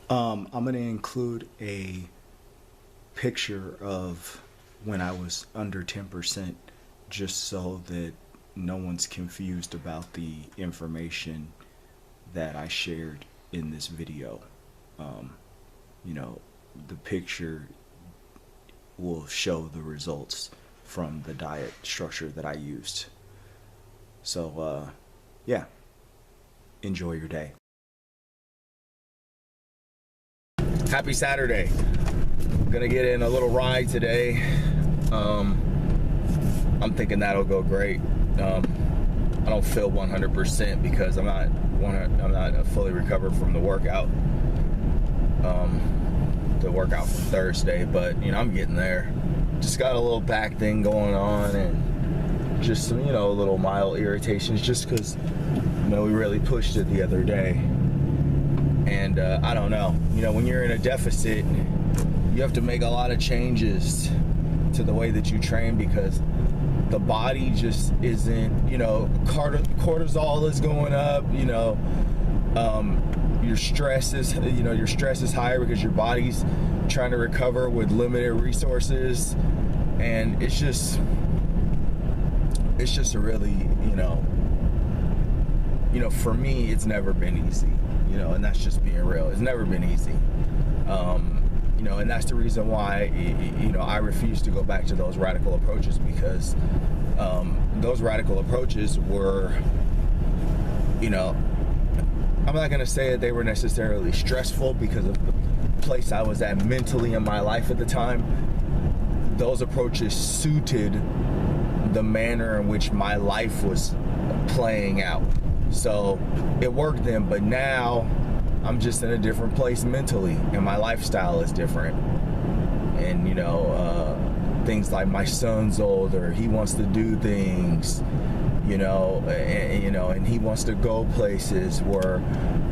I'm going to include a picture of when I was under 10% just so that no one's confused about the information that I shared in this video. You know, the picture will show the results from the diet structure that I used. So, yeah, enjoy your day. Happy Saturday. Gonna get in a little ride today. I'm thinking that'll go great. I don't feel 100% because I'm not fully recovered from the workout. From Thursday, but you know, I'm getting there. Just got a little back thing going on and just some, you know, little mild irritations just because, you know, we really pushed it the other day. And I don't know, you know, when you're in a deficit, you have to make a lot of changes to the way that you train because the body just isn't, you know, cortisol is going up, you know, your stress is higher because your body's trying to recover with limited resources, and it's just a really, you know, for me, it's never been easy, you know, and that's just being real. It's never been easy, you know, and that's the reason why, you know, I refuse to go back to those radical approaches because those radical approaches were, you know, I'm not going to say that they were necessarily stressful because of the place I was at mentally in my life at the time. Those approaches suited the manner in which my life was playing out. So it worked then, but now I'm just in a different place mentally and my lifestyle is different. And, you know, things like my son's older, he wants to do things, you know, and he wants to go places where,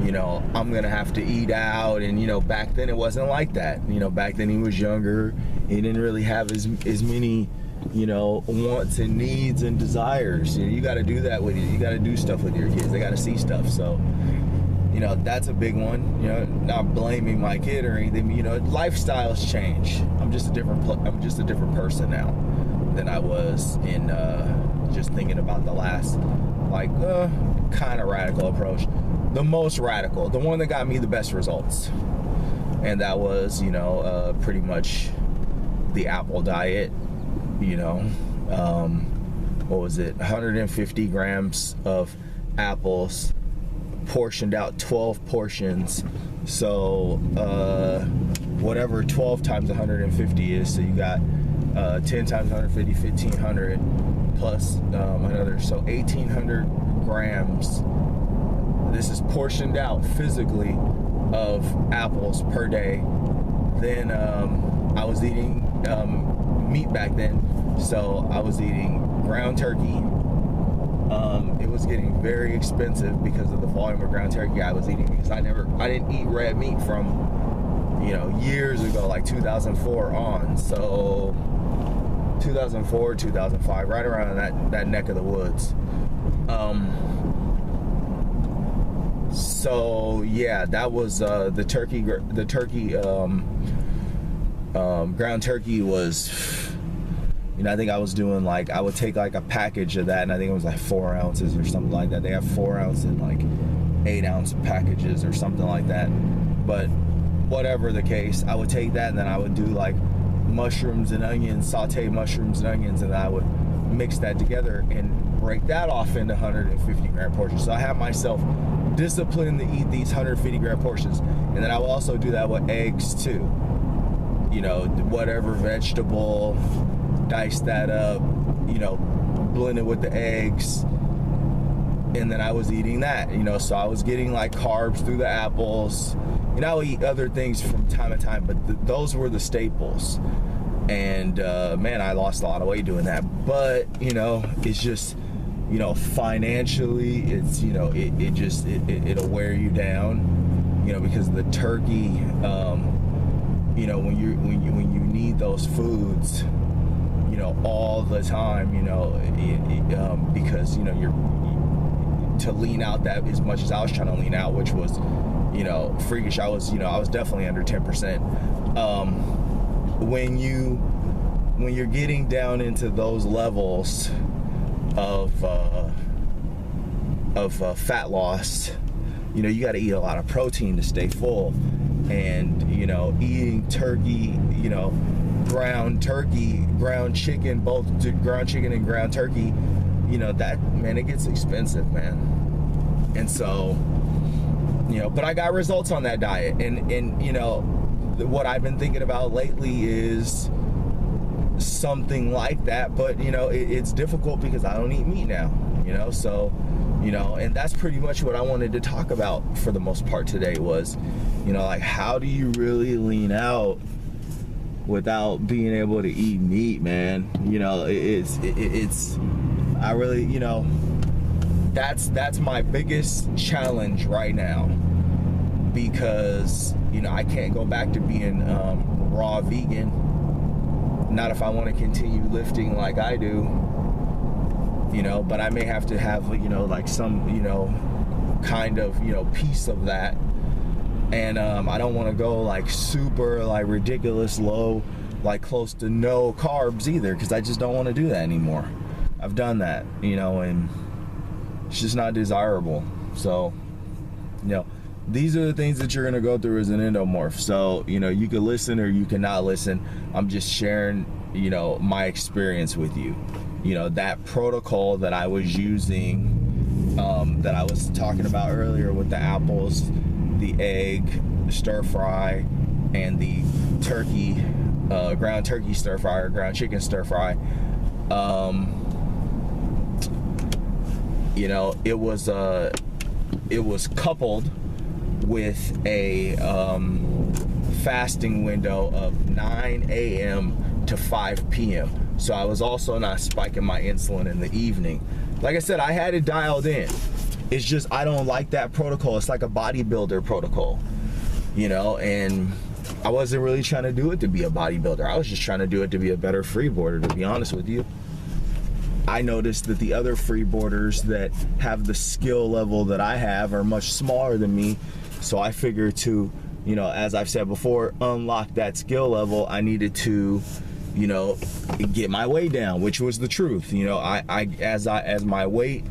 you know, I'm gonna have to eat out. And, you know, back then it wasn't like that. You know, back then he was younger, he didn't really have as many, you know, wants and needs and desires. You know, you got to do that with you got to do stuff with your kids. They got to see stuff. So, you know, that's a big one. You know, not blaming my kid or anything. You know, lifestyles change. I'm just a different person now than I was in just thinking about the last, like, kind of radical approach. The most radical, the one that got me the best results, and that was, you know, pretty much the apple diet. You know, what was it? 150 grams of apples, portioned out 12 portions. So whatever 12 times 150 is, so you got 10 times 150, 1500 plus another, so 1800 grams. This is portioned out physically of apples per day. Then I was eating meat back then, so I was eating ground turkey. It was getting very expensive because of the volume of ground turkey I was eating, because I didn't eat red meat from, you know, years ago, like 2004 on. So 2004, 2005, right around that neck of the woods. So yeah, that was the turkey. Ground turkey was, you know, I think I was doing, like, I would take like a package of that, and I think it was like 4 ounces or something like that. They have 4 ounce and like 8 ounce packages or something like that. But whatever the case, I would take that, and then I would do like mushrooms and onions, saute mushrooms and onions, and I would mix that together and break that off into 150 gram portions. So I have myself disciplined to eat these 150 gram portions, and then I will also do that with eggs too. You know, whatever vegetable, dice that up, you know, blend it with the eggs, and then I was eating that, you know, so I was getting like carbs through the apples, and I would eat other things from time to time, but those were the staples. And man, I lost a lot of weight doing that. But, you know, it's just, you know, financially, it's, you know, it'll wear you down, you know, because the turkey, you know, when you need those foods, you know, all the time, you know, because, you know, you're to lean out that as much as I was trying to lean out, which was you know, freakish. I was definitely under 10%. When you're getting down into those levels of fat loss, you know, you got to eat a lot of protein to stay full. And, you know, eating turkey, you know, ground turkey, ground chicken, both ground chicken and ground turkey, you know, that, man, it gets expensive, man. And so, you know, but I got results on that diet. And you know, what I've been thinking about lately is something like that. But, you know, it's difficult because I don't eat meat now, you know, so, you know, and that's pretty much what I wanted to talk about for the most part today was, you know, like, how do you really lean out without being able to eat meat, man? You know, I really, you know, that's my biggest challenge right now, because, you know, I can't go back to being raw vegan, not if I want to continue lifting like I do, you know, but I may have to have, you know, like some, you know, kind of, you know, piece of that. And I don't want to go like super like ridiculous low, like close to no carbs either, because I just don't want to do that anymore. I've done that, you know, and it's just not desirable. So, you know, these are the things that you're going to go through as an endomorph. So, you know, you can listen or you cannot listen. I'm just sharing, you know, my experience with you. You know, that protocol that I was using, that I was talking about earlier with the apples, the egg stir fry, and the turkey, ground turkey stir fry or ground chicken stir fry, you know, it was coupled with a fasting window of 9 a.m. to 5 p.m. So I was also not spiking my insulin in the evening. Like I said, I had it dialed in. It's just I don't like that protocol. It's like a bodybuilder protocol, you know, and I wasn't really trying to do it to be a bodybuilder. I was just trying to do it to be a better freeboarder, to be honest with you. I noticed that the other freeboarders that have the skill level that I have are much smaller than me. So I figured to, you know, as I've said before, unlock that skill level, I needed to, you know, get my weight down, which was the truth. You know, as my weight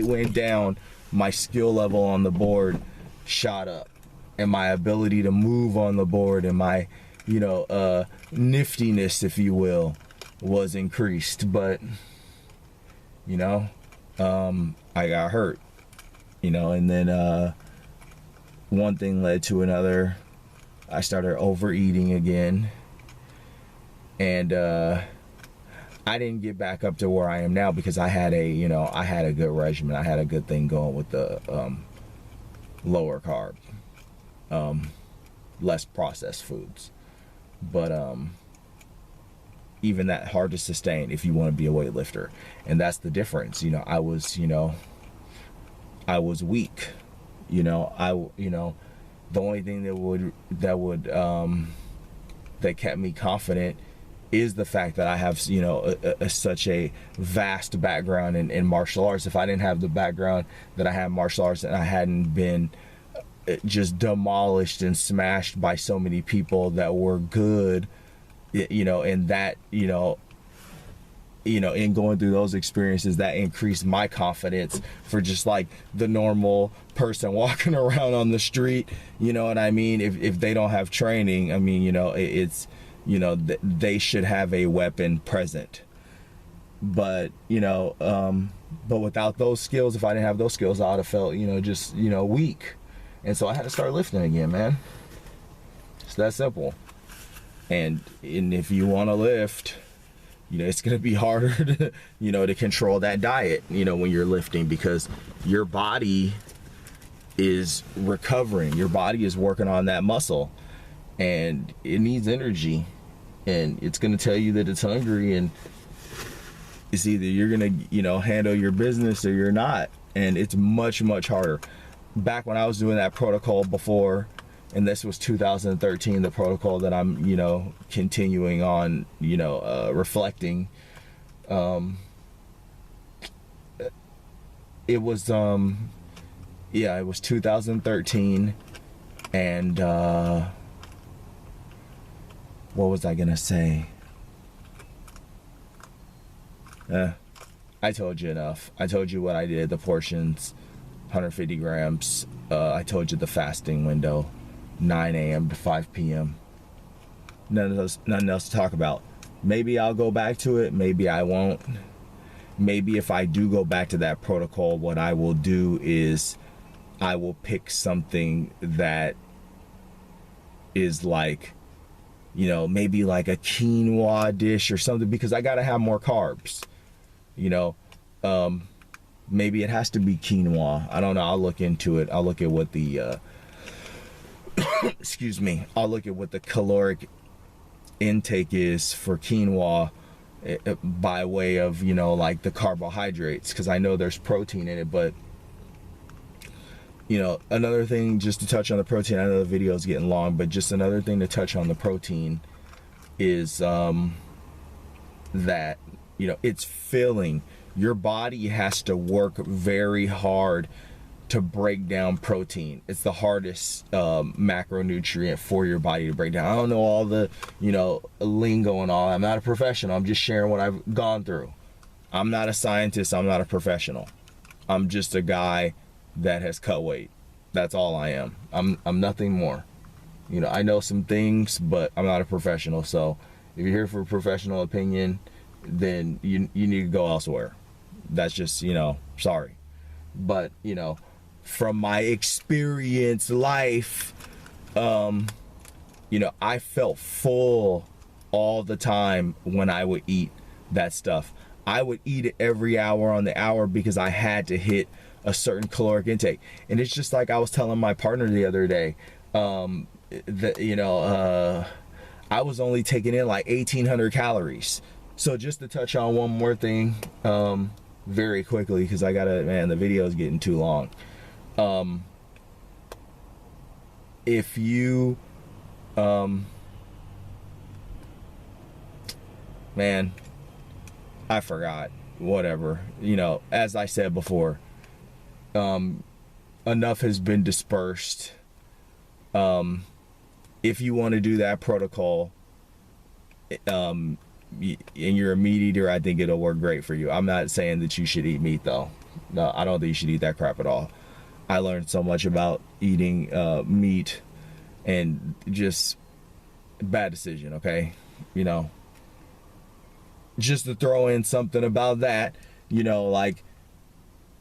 went down, my skill level on the board shot up, and my ability to move on the board and my, you know, niftiness, if you will, was increased. But, you know, I got hurt, you know, and then one thing led to another. I started overeating again, and I didn't get back up to where I am now because I had a, you know, I had a good regimen. I had a good thing going with the lower carb, less processed foods. But even that, hard to sustain if you want to be a weightlifter. And that's the difference. You know, I was weak. You know, the only thing that kept me confident is the fact that I have, you know, such a vast background in martial arts. If I didn't have the background that I have in martial arts, and I hadn't been just demolished and smashed by so many people that were good, you know, and that, you know, in going through those experiences, that increased my confidence for just like the normal person walking around on the street, you know what I mean? If they don't have training, I mean, you know, it's, you know, they should have a weapon present. But, you know, but without those skills, if I didn't have those skills, I would have felt, you know, just, you know, weak. And so I had to start lifting again, man. It's that simple. And if you want to lift, you know, it's going to be harder to, you know, to control that diet, you know, when you're lifting, because your body is recovering. Your body is working on that muscle, and it needs energy, and it's going to tell you that it's hungry, and it's either you're going to, you know, handle your business or you're not. And it's much, much harder. Back when I was doing that protocol before, and this was 2013, the protocol that I'm, you know, continuing on, you know, reflecting, it was Yeah, it was 2013. And what was I gonna say? I told you enough. I told you what I did, the portions, 150 grams. I told you the fasting window, 9 a.m. to 5 p.m. Nothing else to talk about. Maybe I'll go back to it. Maybe I won't. Maybe if I do go back to that protocol, what I will do is I will pick something that is like, you know, maybe like a quinoa dish or something, because I gotta have more carbs. You know, maybe it has to be quinoa. I don't know. I'll look into it. I'll look at what the excuse me. I'll look at what the caloric intake is for quinoa by way of, you know, like the carbohydrates, because I know there's protein in it. But you know, another thing, just to touch on the protein, I know the video is getting long, but just another thing to touch on the protein is that, you know, it's filling. Your body has to work very hard to break down protein. It's the hardest macronutrient for your body to break down. I don't know all the, you know, lingo and all. I'm not a professional. I'm just sharing what I've gone through. I'm not a scientist. I'm not a professional. I'm just a guy that has cut weight. That's all I am. I'm nothing more. You know, I know some things, but I'm not a professional. So if you're here for a professional opinion, then you need to go elsewhere. That's just, you know, sorry. But, you know, from my experience life, you know, I felt full all the time when I would eat that stuff. I would eat it every hour on the hour because I had to hit a certain caloric intake. And it's just like I was telling my partner the other day, that, you know, I was only taking in like 1,800 calories. So just to touch on one more thing, very quickly, because I gotta, man, the video is getting too long. If you, man, I forgot, whatever, you know, as I said before, enough has been dispersed. If you want to do that protocol, and you're a meat eater, I think it'll work great for you. I'm not saying that you should eat meat though. No, I don't think you should eat that crap at all. I learned so much about eating meat, and just bad decision, okay? You know, just to throw in something about that, you know, like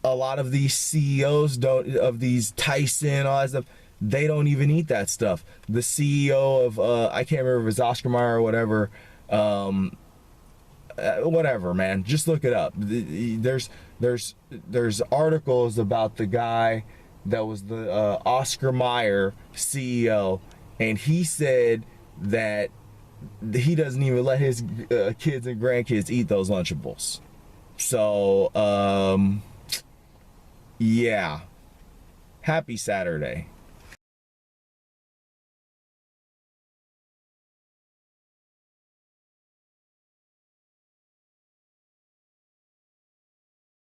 a lot of these CEOs of these Tyson, all that stuff, they don't even eat that stuff. The CEO of, I can't remember if it's Oscar Mayer or whatever, whatever, man, just look it up. There's articles about the guy that was the Oscar Mayer CEO, and he said that he doesn't even let his kids and grandkids eat those Lunchables. So yeah, happy Saturday.